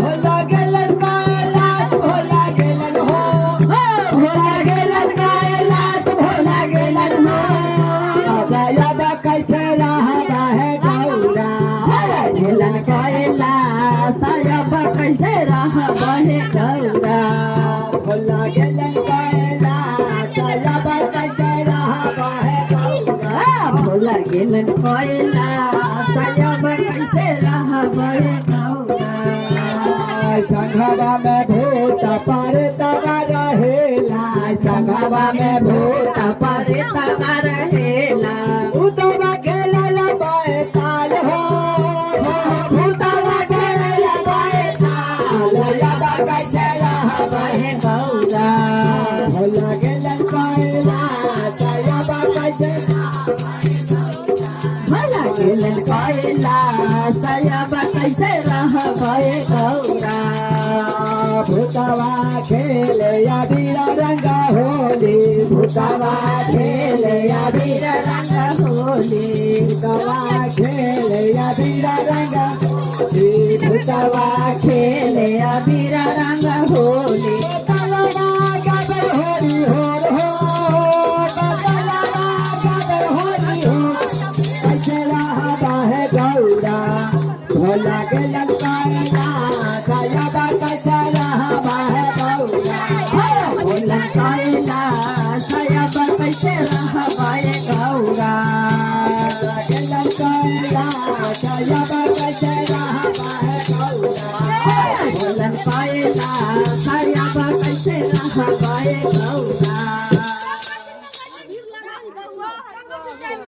भोला गेलन कैलाश भोला गेलन हो भोला गेलन कैलाश भोला गेलन हो अब कैसे रहबा है गौरा गेलन कैलाश अब कैसे रहबा है गौरा भोला गेलन कैलाश अब कैसे रहबा है गौरा भोला गेलन कैलाश अब कैसे रहबा है गौरा संघवा में भूत परतवा रहेला संघवा में भूत परतवा रहेला भूतवा खेलल बैताल हो भूतवा खेलल बैताल यादा कैसे रहबा है गौरा भोला गेलन कैलाश यादा कैसे भोला गेलन कैलाश यादा कैसे रहबा है गौरा भूतवा खेले या बीरा रंगा होली भूतवा खेले या बीरा रंगा होली भूतवा खेले या बीरा रंगा भूतवा खेले या बीरा रंगा होली बदलवा गबर होली हो बदलवा गबर होली हो कैसे रहबा है गौरा भोला गेलन कैलाश यादा कैसे रहबा है गौरा भोला कैलाश अब कैसे रहबा है गौरा गेलन कैलाश अब कैसे रहबा है गौरा भोला कैलाश अब कैसे रहबा है गौरा